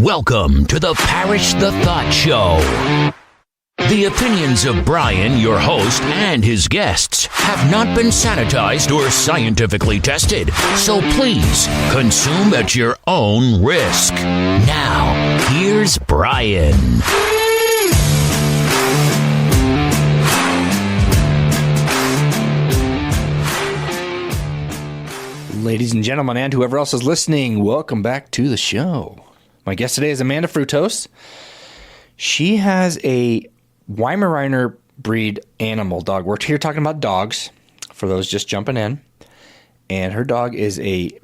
Welcome to the Parish the Thought Show. The opinions of Brian, your host, and his guests have not been sanitized or scientifically tested, so please consume at your own risk. Now, here's Brian. Ladies and gentlemen, and whoever else is listening, welcome back to the show. My guest today is Amanda Frutos. She has a Weimaraner breed animal dog. We're here talking about dogs, for those just jumping in. And her dog is a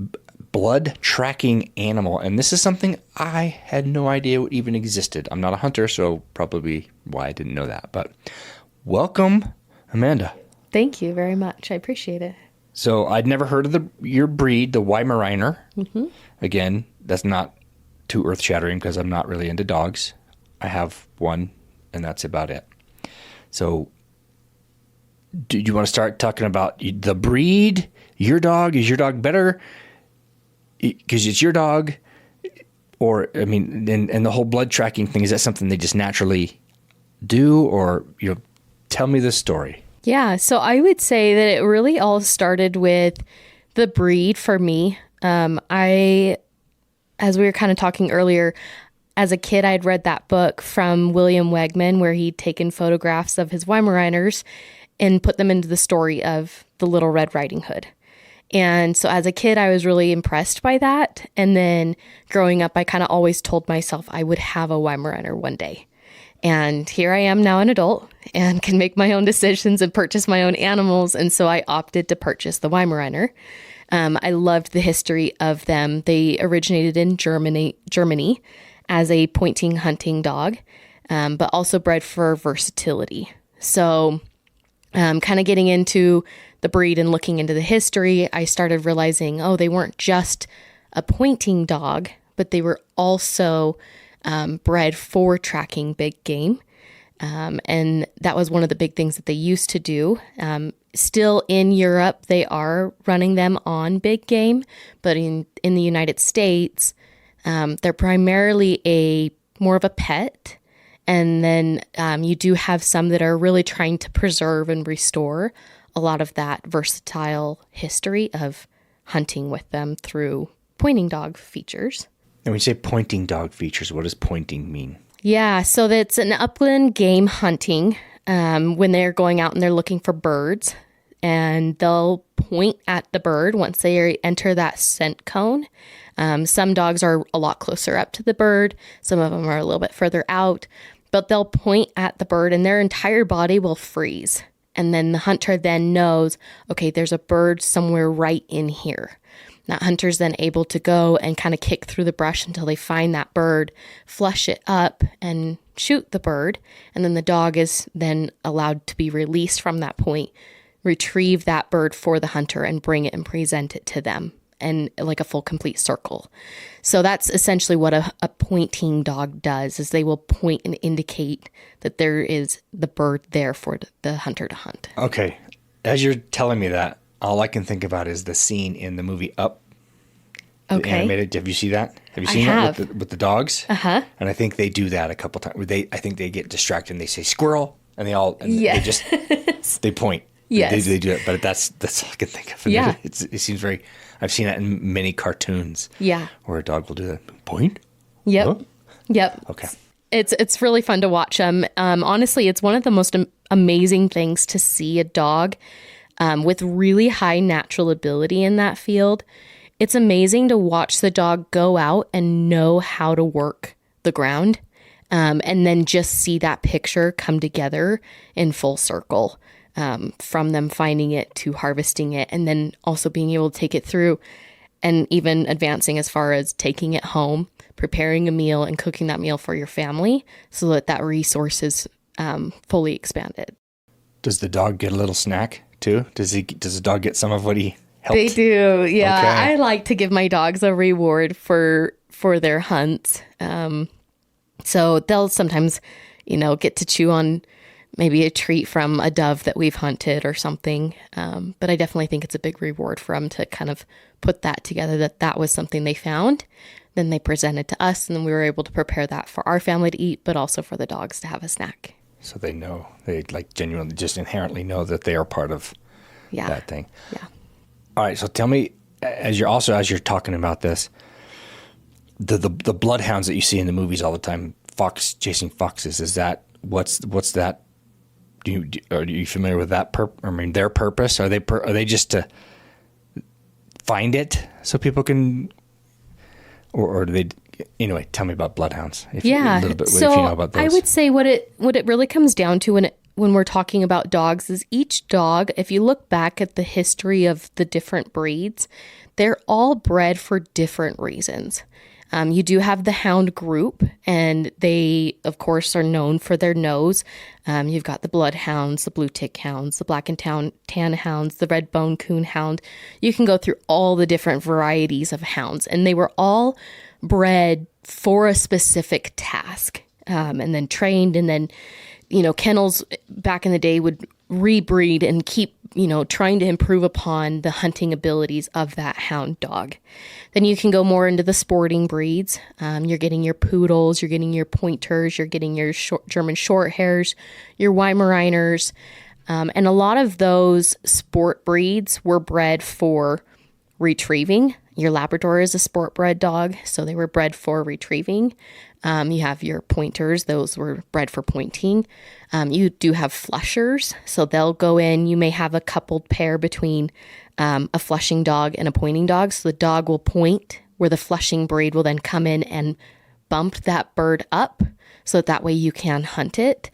blood tracking animal. And this is something I had no idea even existed. I'm not a hunter, so probably why I didn't know that. But welcome, Amanda. Thank you very much. I appreciate it. So I'd never heard of your breed, the Weimaraner. Mm-hmm. Again, that's not too earth-shattering because I'm not really into dogs. I have one, and that's about it. So do you want to start talking about the breed, your dog? Is your dog better because it's your dog? Or, I mean, and the whole blood tracking thing, is that something they just naturally do? Or, tell me the story. Yeah, so I would say that it really all started with the breed for me. As we were kind of talking earlier, as a kid, I'd read that book from William Wegman where he'd taken photographs of his Weimaraners and put them into the story of the Little Red Riding Hood. And so as a kid, I was really impressed by that. And then growing up, I kind of always told myself I would have a Weimaraner one day. And here I am now, an adult, and can make my own decisions and purchase my own animals. And so I opted to purchase the Weimaraner. I loved the history of them. They originated in Germany as a pointing hunting dog, but also bred for versatility. So kind of getting into the breed and looking into the history, I started realizing, they weren't just a pointing dog, but they were also bred for tracking big game. And that was one of the big things that they used to do. Still in Europe, they are running them on big game, but in the United States, they're primarily more of a pet. And then you do have some that are really trying to preserve and restore a lot of that versatile history of hunting with them through pointing dog features. And when you say pointing dog features, what does pointing mean? Yeah, so that's an upland game hunting when they're going out and they're looking for birds. And they'll point at the bird once they enter that scent cone. Some dogs are a lot closer up to the bird. Some of them are a little bit further out. But they'll point at the bird and their entire body will freeze. And then the hunter then knows, okay, there's a bird somewhere right in here. That hunter's then able to go and kind of kick through the brush until they find that bird, flush it up, and shoot the bird. And then the dog is then allowed to be released from that point, retrieve that bird for the hunter, and bring it and present it to them, and like a full complete circle. So that's essentially what a pointing dog does, is they will point and indicate that there is the bird there for the hunter to hunt. Okay. As you're telling me that, all I can think about is the scene in the movie Up. Okay. Animated. Have you seen that? Have you seen that with the dogs? Uh-huh. And I think they do that a couple times. I think they get distracted and they say squirrel, and they just they point. Yes. They do it, but that's all I can think of. Yeah. It seems very. I've seen that in many cartoons. Yeah. Where a dog will do that. Point. Yep. Oh? Yep. Okay. It's really fun to watch them. Honestly, it's one of the most amazing things to see a dog with really high natural ability in that field. It's amazing to watch the dog go out and know how to work the ground, and then just see that picture come together in full circle, from them finding it to harvesting it, and then also being able to take it through and even advancing as far as taking it home, preparing a meal, and cooking that meal for your family so that resource is fully expanded. Does the dog get a little snack too? Does the dog get some of what he helped? They do, yeah. Okay. I like to give my dogs a reward for their hunts. So they'll sometimes, get to chew on maybe a treat from a dove that we've hunted or something. But I definitely think it's a big reward for them to kind of put that together, that was something they found. Then they presented to us, and then we were able to prepare that for our family to eat, but also for the dogs to have a snack. So they know, they like genuinely just inherently know that they are part of that thing. Yeah. All right. So tell me, as you're talking about this, the bloodhounds that you see in the movies all the time, chasing foxes, is that, what's that? Are you familiar with that? Their purpose? Are they just to find it so people can, or do they? Anyway, tell me about bloodhounds. So if you know about those. I would say what it really comes down to when we're talking about dogs is each dog, if you look back at the history of the different breeds, they're all bred for different reasons. You do have the hound group, and they, of course, are known for their nose. You've got the bloodhounds, the blue tick hounds, the black and tan hounds, the red bone coon hound. You can go through all the different varieties of hounds, and they were all bred for a specific task, and then trained, and then, kennels back in the day would rebreed and keep, trying to improve upon the hunting abilities of that hound dog. Then you can go more into the sporting breeds. You're getting your poodles, you're getting your pointers, you're getting your German short hairs, your Weimaraners. And a lot of those sport breeds were bred for retrieving. Your Labrador is a sport bred dog, so they were bred for retrieving. You have your pointers, those were bred for pointing. You do have flushers, so they'll go in. You may have a coupled pair between a flushing dog and a pointing dog. So the dog will point, where the flushing breed will then come in and bump that bird up, so that way you can hunt it.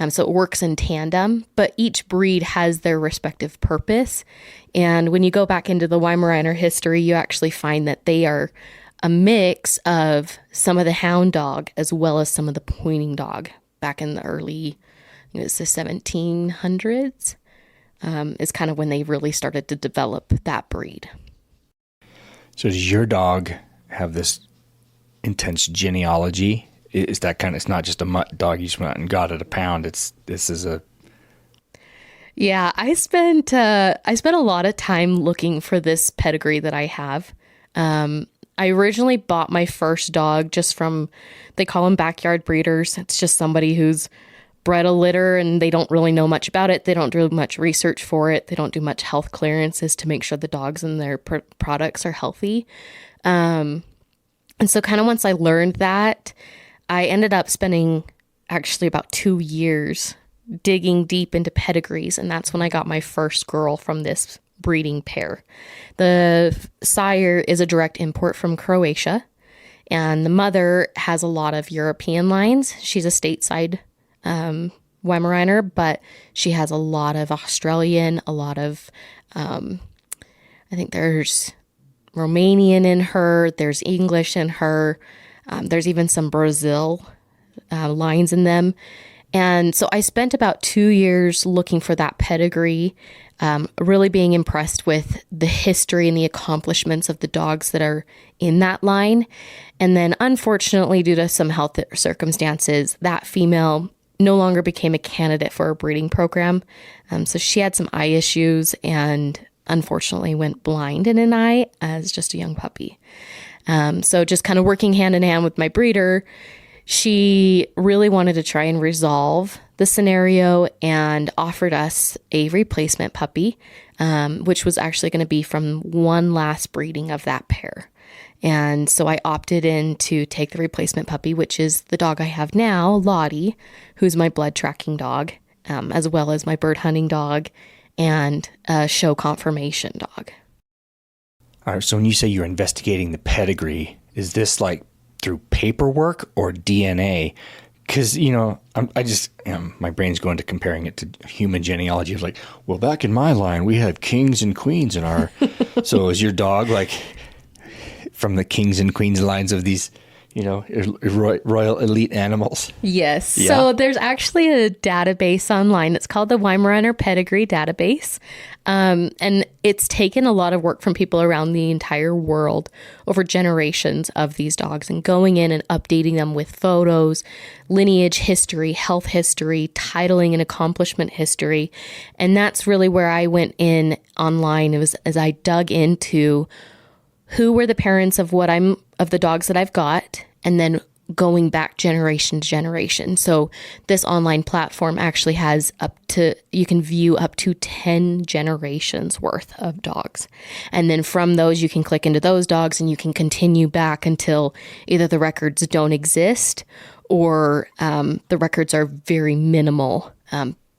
So it works in tandem, but each breed has their respective purpose. And when you go back into the Weimaraner history, you actually find that they are a mix of some of the hound dog as well as some of the pointing dog back in the early, it's the 1700s, is kind of when they really started to develop that breed. So does your dog have this intense genealogy? Is that kind of, it's not just a mutt dog you just went out and got at a pound. This is a... Yeah, I spent a lot of time looking for this pedigree that I have. I originally bought my first dog just from, they call them backyard breeders. It's just somebody who's bred a litter and they don't really know much about it. They don't do much research for it. They don't do much health clearances to make sure the dogs and their products are healthy. And so kind of once I learned that, I ended up spending actually about 2 years digging deep into pedigrees. And that's when I got my first girl from this breeding pair. The sire is a direct import from Croatia, and the mother has a lot of European lines. She's a stateside Weimaraner, but she has a lot of Australian, a lot of, I think there's Romanian in her, there's English in her, there's even some Brazil lines in them. And so I spent about 2 years looking for that pedigree, really being impressed with the history and the accomplishments of the dogs that are in that line. And then unfortunately, due to some health circumstances, that female no longer became a candidate for a breeding program. So she had some eye issues and unfortunately went blind in an eye as just a young puppy. So just kind of working hand in hand with my breeder, she really wanted to try and resolve the scenario and offered us a replacement puppy, which was actually going to be from one last breeding of that pair. And so I opted in to take the replacement puppy, which is the dog I have now, Lottie, who's my blood tracking dog, as well as my bird hunting dog and a show confirmation dog. All right, so when you say you're investigating the pedigree, is this like through paperwork or DNA? Because, my brain's going to comparing it to human genealogy. It's like, well, back in my line, we had kings and queens in our... So is your dog like from the kings and queens lines of these, royal elite animals? Yes. Yeah. So there's actually a database online. It's called the Weimaraner Pedigree Database. And it's taken a lot of work from people around the entire world over generations of these dogs and going in and updating them with photos, lineage history, health history, titling and accomplishment history. And that's really where I went in online. It was as I dug into who were the parents of what I'm of the dogs that I've got, and then going back generation to generation. So this online platform actually has you can view up to 10 generations worth of dogs. And then from those, you can click into those dogs and you can continue back until either the records don't exist or the records are very minimal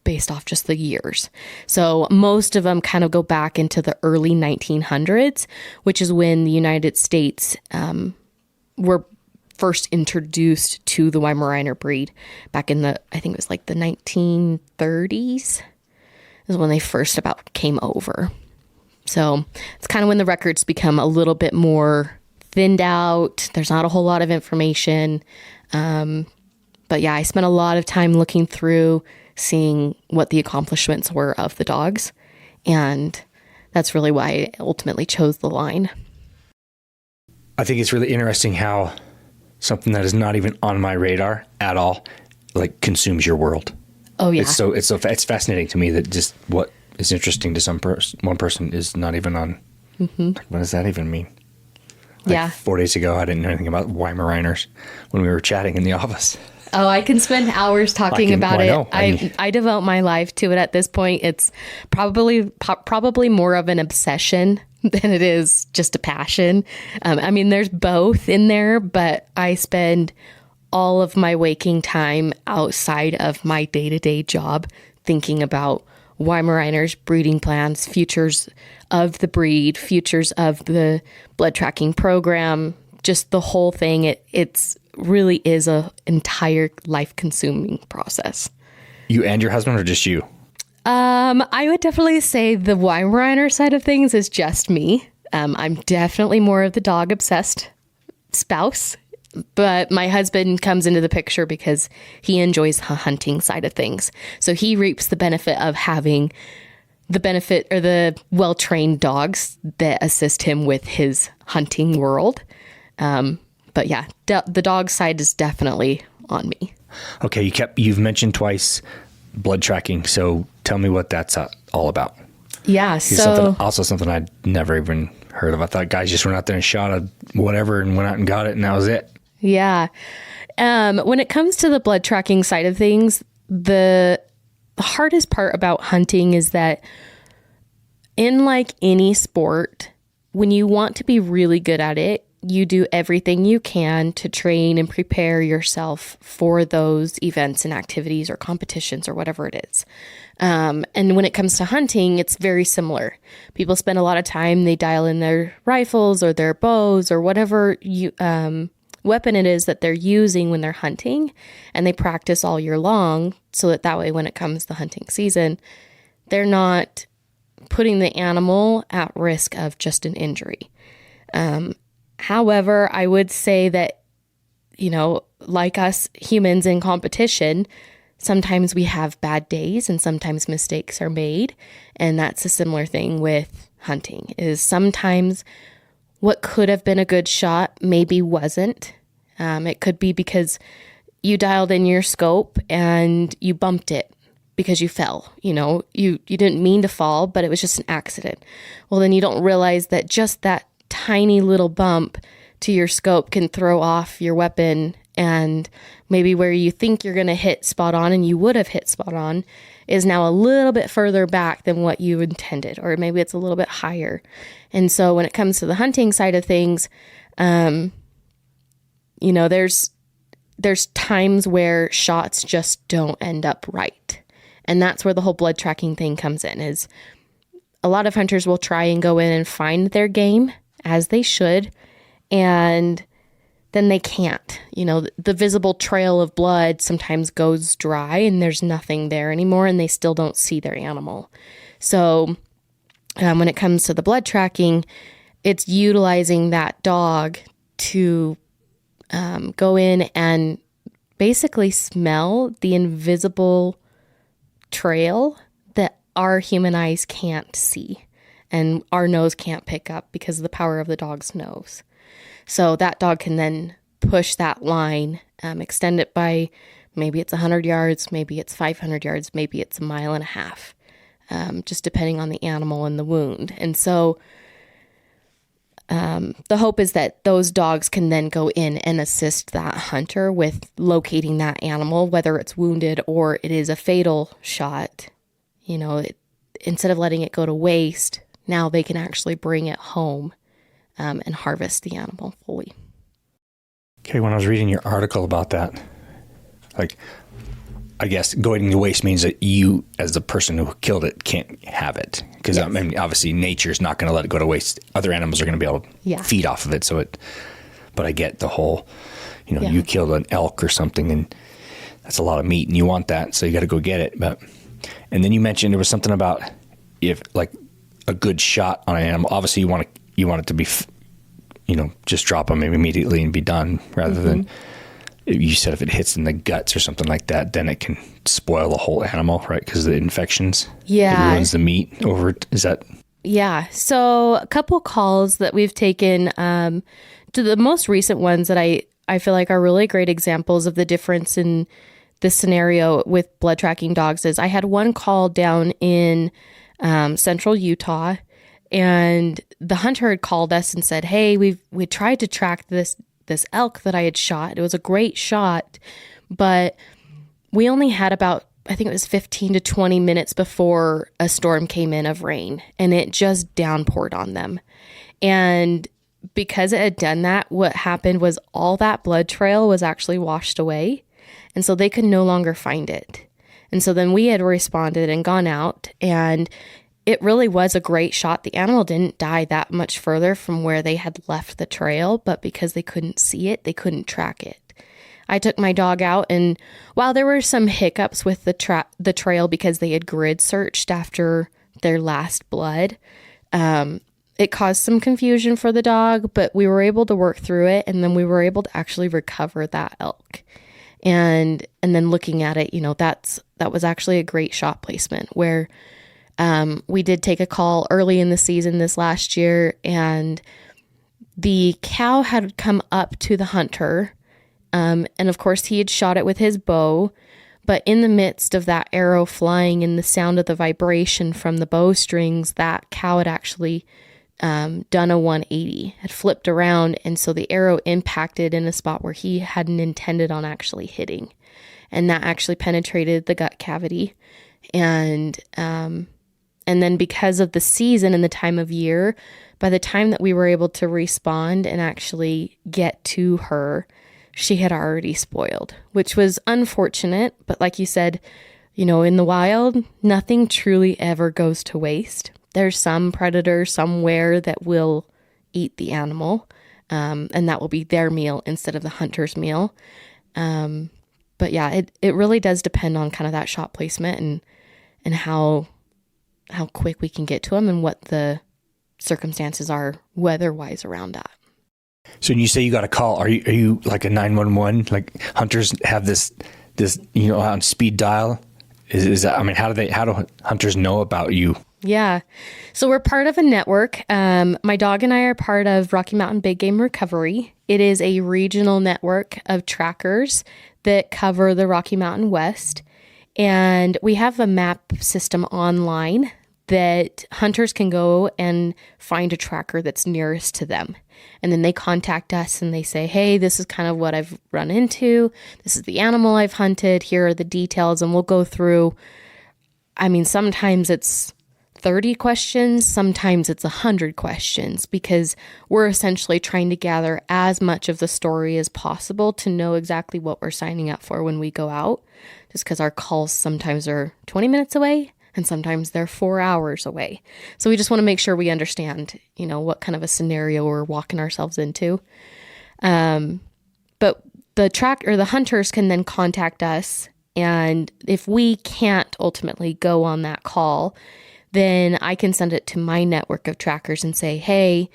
based off just the years. So most of them kind of go back into the early 1900s, which is when the United States were first introduced to the Weimaraner breed back in I think it was like the 1930s is when they first about came over. So it's kind of when the records become a little bit more thinned out. There's not a whole lot of information. But yeah, I spent a lot of time looking through, seeing what the accomplishments were of the dogs. And that's really why I ultimately chose the line. I think it's really interesting how something that is not even on my radar at all, like, consumes your world. Oh yeah. It's fascinating to me that just what is interesting to one person is not even on. Mm-hmm. Like, what does that even mean? Like, yeah. 4 days ago, I didn't know anything about Weimaraners when we were chatting in the office. Oh, I can spend hours talking about it. I I devote my life to it at this point. It's probably more of an obsession than it is just a passion. I mean, there's both in there, but I spend all of my waking time outside of my day-to-day job thinking about Weimaraners, breeding plans, futures of the breed, futures of the blood tracking program, just the whole thing. It's really is a entire life-consuming process. You and your husband, or just you? I would definitely say the Weimaraner side of things is just me. I'm definitely more of the dog-obsessed spouse, but my husband comes into the picture because he enjoys the hunting side of things. So he reaps the benefit of having the benefit or the well-trained dogs that assist him with his hunting world. But yeah, the dog side is definitely on me. Okay, you've mentioned twice blood tracking, so tell me what that's all about. Yeah, something I'd never even heard of. I thought guys just went out there and shot a whatever and went out and got it, and that was it. Yeah. When it comes to the blood tracking side of things, the hardest part about hunting is that in like any sport, when you want to be really good at it, you do everything you can to train and prepare yourself for those events and activities or competitions or whatever it is. And when it comes to hunting, it's very similar. People spend a lot of time, they dial in their rifles or their bows or whatever weapon it is that they're using when they're hunting, and they practice all year long so that way when it comes to hunting season, they're not putting the animal at risk of just an injury. However, I would say that, like us humans in competition, sometimes we have bad days and sometimes mistakes are made. And that's a similar thing with hunting, is sometimes what could have been a good shot maybe wasn't. It could be because you dialed in your scope and you bumped it because you fell. You didn't mean to fall, but it was just an accident. Well, then you don't realize that just that tiny little bump to your scope can throw off your weapon, and maybe where you think you're going to hit spot on and you would have hit spot on is now a little bit further back than what you intended, or maybe it's a little bit higher. And so when it comes to the hunting side of things, there's times where shots just don't end up right. And that's where the whole blood tracking thing comes in, is a lot of hunters will try and go in and find their game, as they should, and then they can't. The visible trail of blood sometimes goes dry and there's nothing there anymore, and they still don't see their animal. So when it comes to the blood tracking, it's utilizing that dog to go in and basically smell the invisible trail that our human eyes can't see and our nose can't pick up because of the power of the dog's nose. So that dog can then push that line, extend it by maybe it's 100 yards, maybe it's 500 yards, maybe it's 1.5 miles, just depending on the animal and the wound. And so the hope is that those dogs can then go in and assist that hunter with locating that animal, whether it's wounded or it is a fatal shot. Instead of letting it go to waste, now they can actually bring it home and harvest the animal fully. Okay, when I was reading your article about that, I guess going to waste means that you, as the person who killed it, can't have it. Because yes. Obviously nature's not going to let it go to waste. Other animals are going to be able to feed off of it. But I get the whole, you killed an elk or something and that's a lot of meat and you want that. So you got to go get it. And then you mentioned there was something about if like a good shot on an animal, obviously you want it to be, just drop them immediately and be done rather than, you said if it hits in the guts or something like that, then it can spoil the whole animal, right? Because of the infections. Yeah. It ruins the meat over. Is that? Yeah. So a couple calls that we've taken to the most recent ones that I feel like are really great examples of the difference in this scenario with blood tracking dogs is I had one call down in central Utah, and the hunter had called us and said, hey, we tried to track this elk that I had shot. It was a great shot, but we only had about, I think it was 15 to 20 minutes before a storm came in of rain, and it just downpoured on them. And because it had done that, what happened was all that blood trail was actually washed away, and so they could no longer find it. And so then we had responded and gone out, and it really was a great shot. The animal didn't die that much further from where they had left the trail, but because they couldn't see it, they couldn't track it. I took my dog out, and while there were some hiccups with the trail because they had grid searched after their last blood, it caused some confusion for the dog, but we were able to work through it, and then we were able to actually recover that elk. And then looking at it, that was actually a great shot placement where we did take a call early in the season this last year, and the cow had come up to the hunter. And of course he had shot it with his bow, but in the midst of that arrow flying and the sound of the vibration from the bowstrings, that cow had actually done a 180, had flipped around. And so the arrow impacted in a spot where he hadn't intended on actually hitting. And that actually penetrated the gut cavity. And then because of the season and the time of year, by the time that we were able to respond and actually get to her, she had already spoiled, which was unfortunate. But like you said, in the wild, nothing truly ever goes to waste. There's some predator somewhere that will eat the animal, and that will be their meal instead of the hunter's meal. But yeah, it really does depend on kind of that shot placement and how quick we can get to them and what the circumstances are weather-wise around that. So when you say you got a call, are you like a 911? Like hunters have this on speed dial? Is that, how do hunters know about you? Yeah. So we're part of a network. My dog and I are part of Rocky Mountain Big Game Recovery. It is a regional network of trackers that cover the Rocky Mountain West. And we have a map system online that hunters can go and find a tracker that's nearest to them. And then they contact us and they say, hey, this is kind of what I've run into. This is the animal I've hunted. Here are the details. And we'll go through. Sometimes it's 30 questions. Sometimes it's 100 questions, because we're essentially trying to gather as much of the story as possible to know exactly what we're signing up for when we go out. Just because our calls sometimes are 20 minutes away and sometimes they're 4 hours away. So we just want to make sure we understand, what kind of a scenario we're walking ourselves into. But the hunters can then contact us. And if we can't ultimately go on that call, then I can send it to my network of trackers and say, hey,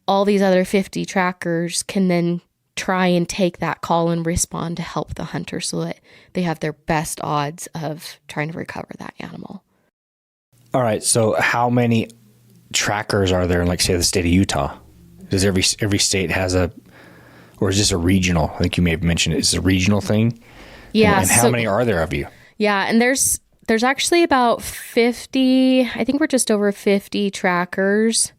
all these other 50 trackers can then try and take that call and respond to help the hunter so that they have their best odds of trying to recover that animal. All right. So how many trackers are there in, like, say, the state of Utah? Does every state has or is this a regional? I think you may have mentioned it. Is it a regional thing? Yeah. And how many are there of you? Yeah. And there's actually about 50, I think we're just over 50 trackers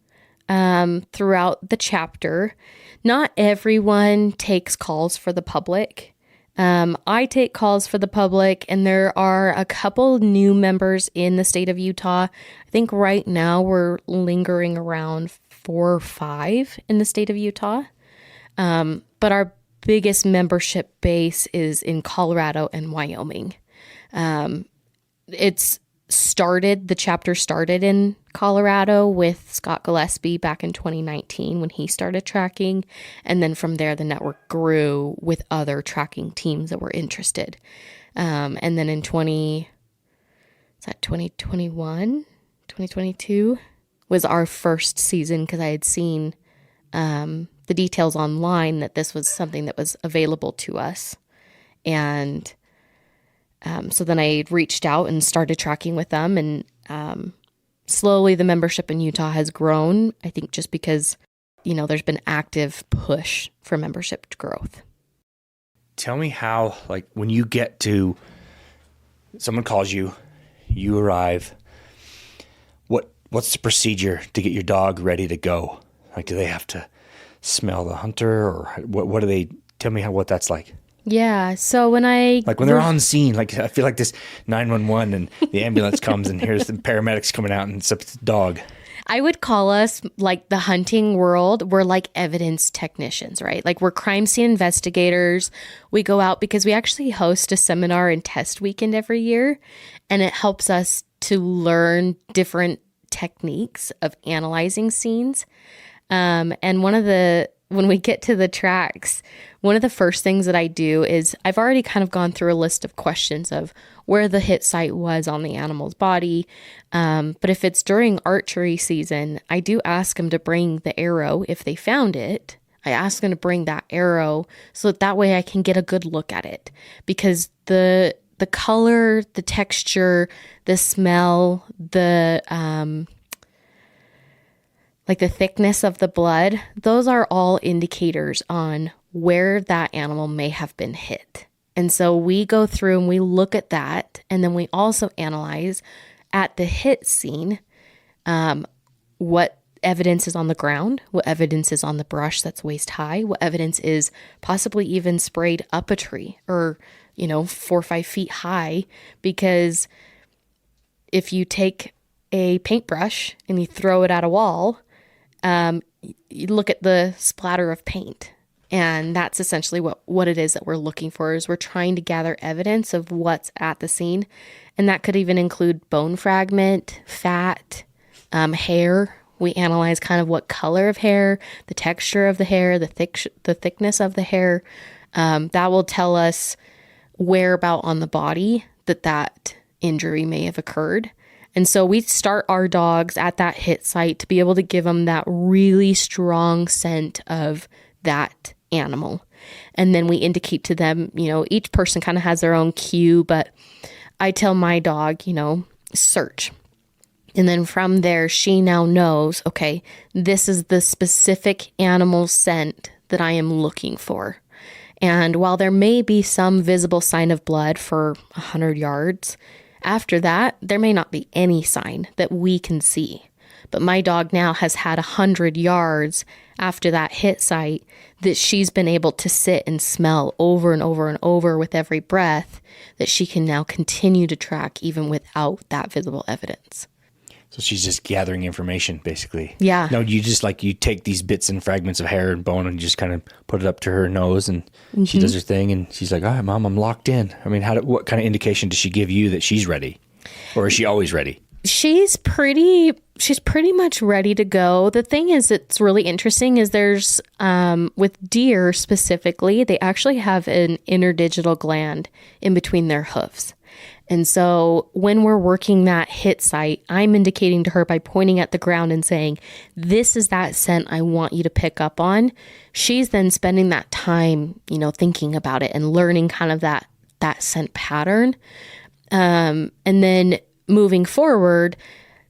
throughout the chapter. Not everyone takes calls for the public. I take calls for the public, and there are a couple new members in the state of Utah. I think right now we're lingering around 4 or 5 in the state of Utah. But our biggest membership base is in Colorado and Wyoming. The chapter started in Colorado with Scott Gillespie back in 2019 when he started tracking. And then from there, the network grew with other tracking teams that were interested. And then in 2021, 2022 was our first season, because I had seen the details online that this was something that was available to us. And so then I reached out and started tracking with them, and slowly the membership in Utah has grown, I think just because, there's been active push for membership growth. Tell me how, when you get to, someone calls you, you arrive, what's the procedure to get your dog ready to go? Do they have to smell the hunter, or what do they, tell me what that's like? Yeah. So when they're on scene, I feel like this 911 and the ambulance comes and here's the paramedics coming out and it's a dog. I would call us the hunting world. We're like evidence technicians, right? We're crime scene investigators. We go out because we actually host a seminar and test weekend every year. And it helps us to learn different techniques of analyzing scenes. And when we get to the tracks, one of the first things that I do is I've already kind of gone through a list of questions of where the hit site was on the animal's body. But if it's during archery season, I do ask them to bring the arrow if they found it. I ask them to bring that arrow so that way I can get a good look at it, because the color, the texture, the smell, the thickness of the blood, those are all indicators on where that animal may have been hit. And so we go through and we look at that, and then we also analyze at the hit scene what evidence is on the ground, what evidence is on the brush that's waist high, what evidence is possibly even sprayed up a tree or, 4 or 5 feet high. Because if you take a paintbrush and you throw it at a wall, you look at the splatter of paint, and that's essentially what it is that we're looking for. Is we're trying to gather evidence of what's at the scene, and that could even include bone fragment, fat, hair. We analyze kind of what color of hair, the texture of the hair, the thickness of the hair. That will tell us where about on the body that injury may have occurred. And so we start our dogs at that hit site to be able to give them that really strong scent of that animal. And then we indicate to them, each person kind of has their own cue, but I tell my dog, search. And then from there, she now knows, okay, this is the specific animal scent that I am looking for. And while there may be some visible sign of blood for 100 yards, after that, there may not be any sign that we can see. But my dog now has had 100 yards after that hit site that she's been able to sit and smell over and over and over with every breath, that she can now continue to track even without that visible evidence. So she's just gathering information, basically. Yeah. No, you just you take these bits and fragments of hair and bone and you just kind of put it up to her nose, and she does her thing, and she's like, all right, Mom, I'm locked in. I mean, what kind of indication does she give you that she's ready? Or is she always ready? She's pretty much ready to go. The thing is, it's really interesting is there's, with deer specifically, they actually have an interdigital gland in between their hooves. And so when we're working that hit site, I'm indicating to her by pointing at the ground and saying, this is that scent I want you to pick up on. She's then spending that time, thinking about it and learning kind of that scent pattern. And then moving forward,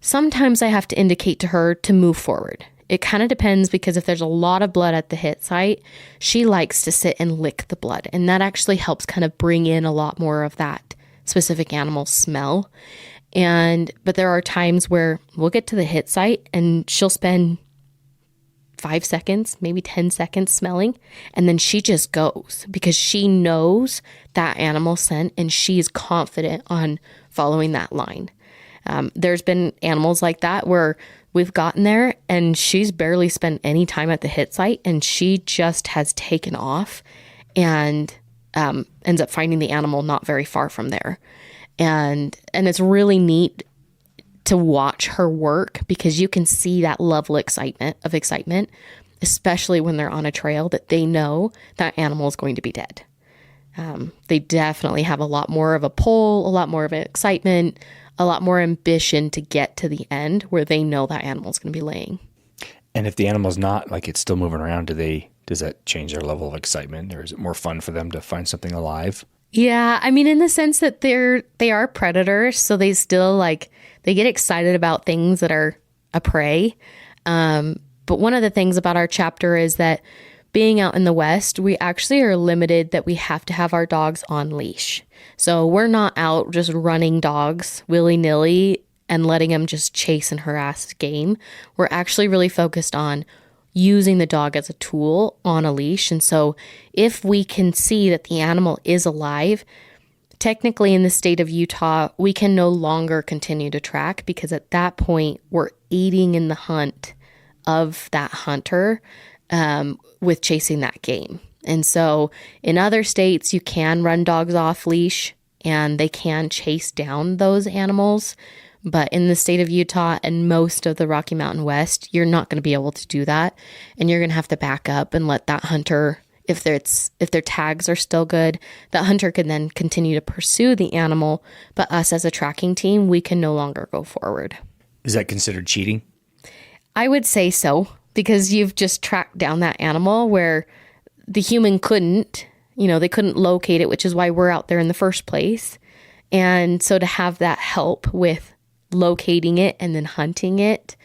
sometimes I have to indicate to her to move forward. It kind of depends, because if there's a lot of blood at the hit site, she likes to sit and lick the blood. And that actually helps kind of bring in a lot more of that specific animal smell. But there are times where we'll get to the hit site and she'll spend 5 seconds, maybe 10 seconds smelling, and then she just goes because she knows that animal scent and she is confident on following that line. There's been animals like that where we've gotten there and she's barely spent any time at the hit site and she just has taken off and ends up finding the animal not very far from there. And it's really neat to watch her work because you can see that level of excitement, especially when they're on a trail that they know that animal is going to be dead. They definitely have a lot more of a pull, a lot more of an excitement, a lot more ambition to get to the end where they know that animal's going to be laying. And if the animal's not, like it's still moving around, does that change their level of excitement, or is it more fun for them to find something alive? Yeah, I mean, in the sense that they are predators, so they still they get excited about things that are a prey. But one of the things about our chapter is that being out in the West, we actually are limited that we have to have our dogs on leash. So we're not out just running dogs willy-nilly and letting them just chase and harass game. We're actually really focused on using the dog as a tool on a leash. And so if we can see that the animal is alive, technically in the state of Utah, we can no longer continue to track because at that point we're aiding in the hunt of that hunter with chasing that game. And so in other states, you can run dogs off leash and they can chase down those animals. But in the state of Utah and most of the Rocky Mountain West, you're not going to be able to do that. And you're going to have to back up and let that hunter, if their tags are still good, that hunter can then continue to pursue the animal. But us as a tracking team, we can no longer go forward. Is that considered cheating? I would say so, because you've just tracked down that animal where the human couldn't, they couldn't locate it, which is why we're out there in the first place. And so to have that help with locating it and then hunting it,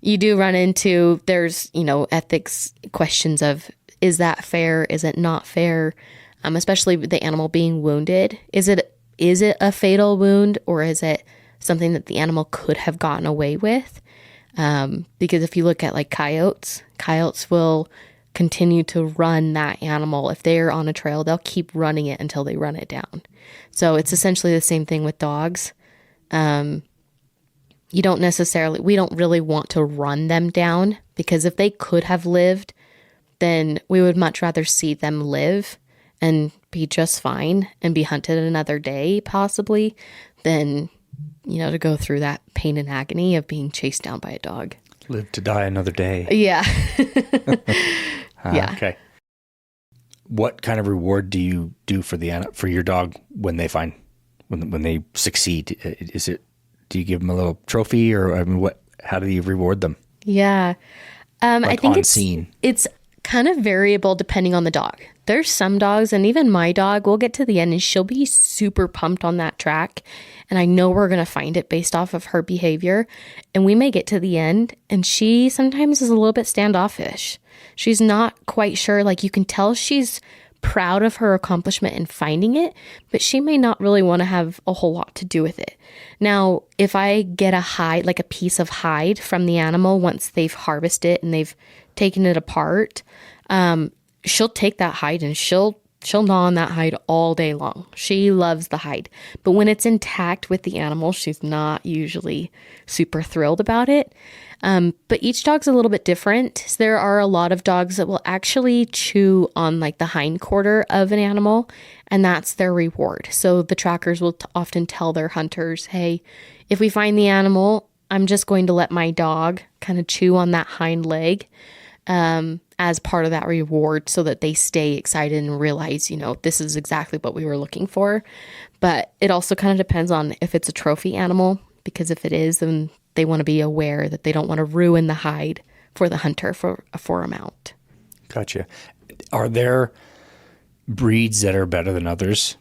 you do run into, there's, ethics questions of, is that fair? Is it not fair? Especially with the animal being wounded. Is it a fatal wound, or is it something that the animal could have gotten away with? Because if you look at coyotes will continue to run that animal. If they're on a trail, they'll keep running it until they run it down. So it's essentially the same thing with dogs. We don't really want to run them down, because if they could have lived, then we would much rather see them live and be just fine and be hunted another day, possibly, than, to go through that pain and agony of being chased down by a dog. Live to die another day. Yeah. Yeah. Okay. What kind of reward do you do for your dog when they succeed? Do you give them a little trophy, or how do you reward them? Yeah. I think it's kind of variable depending on the dog. There's some dogs, and even my dog, we'll get to the end and she'll be super pumped on that track. And I know we're going to find it based off of her behavior. And we may get to the end and she sometimes is a little bit standoffish. She's not quite sure. You can tell she's proud of her accomplishment in finding it, but she may not really want to have a whole lot to do with it. Now, if I get a hide, a piece of hide from the animal once they've harvested it and they've taken it apart, she'll take that hide and she'll gnaw on that hide all day long. She loves the hide. But when it's intact with the animal, she's not usually super thrilled about it. But each dog's a little bit different. So there are a lot of dogs that will actually chew on the hind quarter of an animal, and that's their reward. So the trackers will often tell their hunters, hey, if we find the animal, I'm just going to let my dog kind of chew on that hind leg as part of that reward, so that they stay excited and realize, this is exactly what we were looking for. But it also kind of depends on if it's a trophy animal, because if it is, then they want to be aware that they don't want to ruin the hide for the hunter for a mount. Gotcha. Are there breeds that are better than others?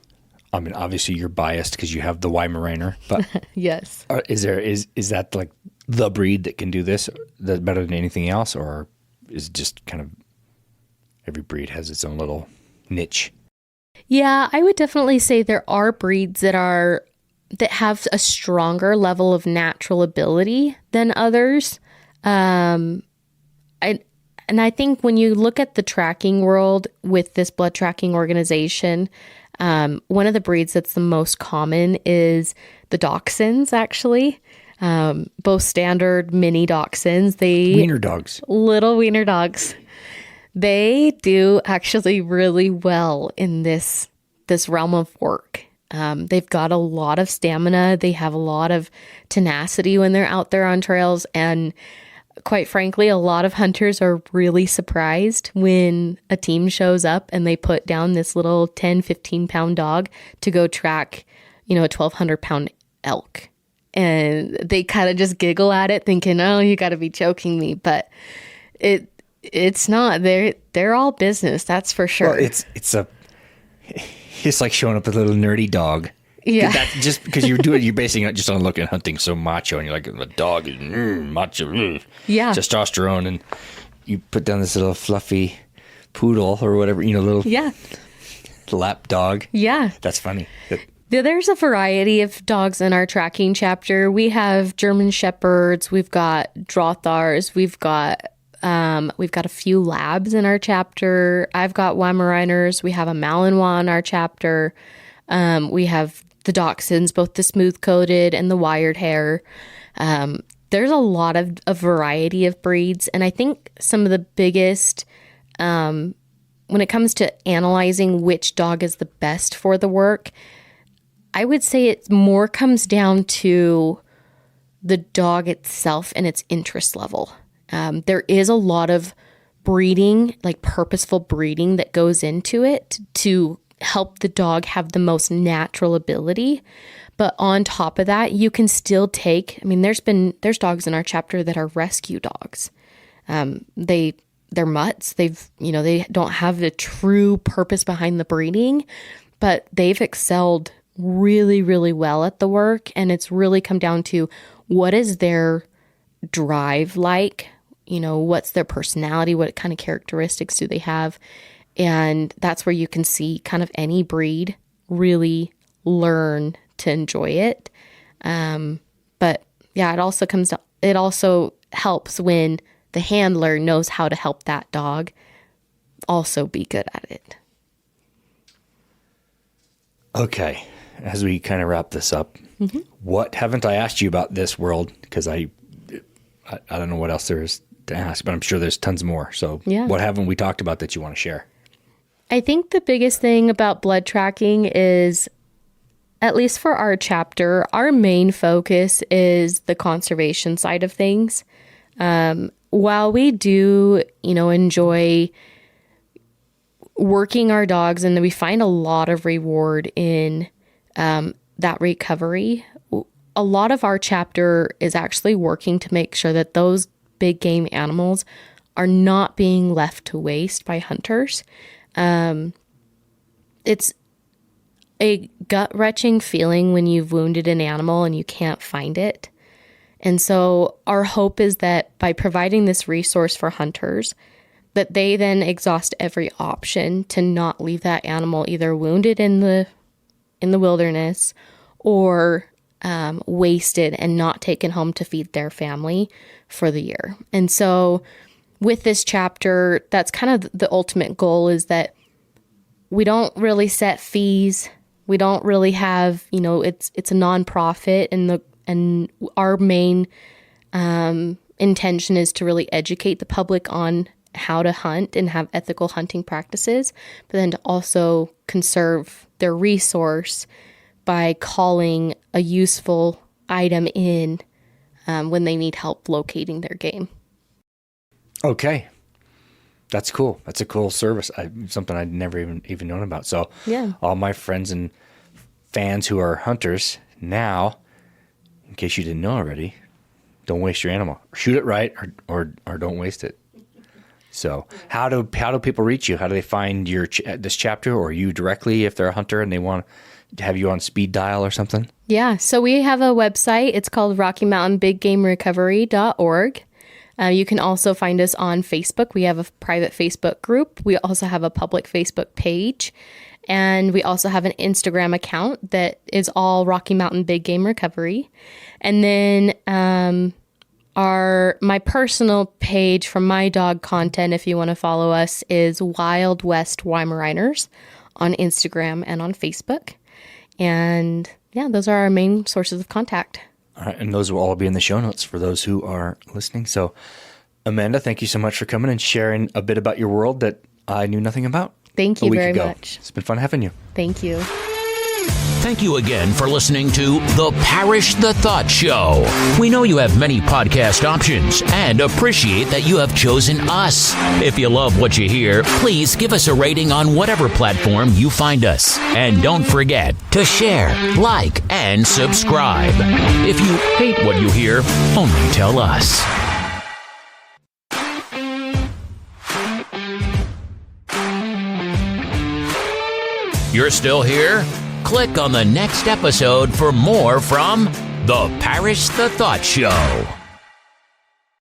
I mean, obviously you're biased because you have the Weimaraner, but yes. Is that the breed that can do this that's better than anything else, or is it just kind of every breed has its own little niche? Yeah, I would definitely say there are breeds that have a stronger level of natural ability than others. And And I think when you look at the tracking world with this blood tracking organization, one of the breeds that's the most common is the dachshunds, actually. Both standard mini dachshunds. Wiener dogs. Little wiener dogs. They do actually really well in this realm of work. They've got a lot of stamina. They have a lot of tenacity when they're out there on trails. And quite frankly, a lot of hunters are really surprised when a team shows up and they put down this little 10, 15 pound dog to go track, a 1,200 pound elk. And they kind of just giggle at it thinking, oh, you got to be joking me. But it's not. They're all business. That's for sure. Well, it's like showing up with a little nerdy dog. Yeah. That's just because you're basing it just on looking at hunting so macho, and you're like, the dog is macho, yeah, testosterone, and you put down this little fluffy poodle or whatever, little lap dog. Yeah. That's funny. There's a variety of dogs in our tracking chapter. We have German Shepherds, we've got Drothars, we've got a few labs in our chapter. I've got Weimaraners. We have a Malinois in our chapter. We have the dachshunds, both the smooth-coated and the wired hair. There's a lot of a variety of breeds. And I think some of the biggest, when it comes to analyzing which dog is the best for the work, I would say it more comes down to the dog itself and its interest level. There is a lot of breeding, like purposeful breeding that goes into it to help the dog have the most natural ability. But on top of that, you can still there's dogs in our chapter that are rescue dogs. They're mutts. They don't have the true purpose behind the breeding, but they've excelled really, really well at the work. And it's really come down to what is their drive like? What's their personality? What kind of characteristics do they have? And that's where you can see kind of any breed really learn to enjoy it. But yeah, it also helps when the handler knows how to help that dog also be good at it. Okay. As we kind of wrap this up, What haven't I asked you about this world? Because I don't know what else there is to ask, but I'm sure there's tons more. So What haven't we talked about that you want to share? I think the biggest thing about blood tracking is, at least for our chapter, our main focus is the conservation side of things. While we do, enjoy working our dogs and we find a lot of reward in that recovery, a lot of our chapter is actually working to make sure that those big game animals are not being left to waste by hunters. It's a gut-wrenching feeling when you've wounded an animal and you can't find it. And so our hope is that by providing this resource for hunters, that they then exhaust every option to not leave that animal either wounded in the wilderness or wasted and not taken home to feed their family for the year. And so with this chapter, that's kind of the ultimate goal, is that we don't really set fees. We don't really have, it's a nonprofit, and our main intention is to really educate the public on how to hunt and have ethical hunting practices, but then to also conserve their resource by calling a useful item in when they need help locating their game. Okay. That's cool. That's a cool service. Something I'd never even known about. So all my friends and fans who are hunters now, in case you didn't know already, don't waste your animal. Shoot it right or don't waste it. So how do people reach you? How do they find this chapter or you directly if they're a hunter and they want to have you on speed dial or something? Yeah. So we have a website. It's called RockyMountainBigGameRecovery.org. You can also find us on Facebook. We have a private Facebook group. We also have a public Facebook page. And we also have an Instagram account that is all Rocky Mountain Big Game Recovery. And then My personal page from my dog content, if you want to follow us, is Wild West Weimaraners on Instagram and on Facebook. And yeah, those are our main sources of contact. All right, and those will all be in the show notes for those who are listening. So, Amanda, thank you so much for coming and sharing a bit about your world that I knew nothing about. Thank you very much. It's been fun having you. Thank you. Thank you again for listening to The Parish the Thought Show. We know you have many podcast options and appreciate that you have chosen us. If you love what you hear, please give us a rating on whatever platform you find us. And don't forget to share, like, and subscribe. If you hate what you hear, only tell us. You're still here? Click on the next episode for more from The Parish the Thought Show.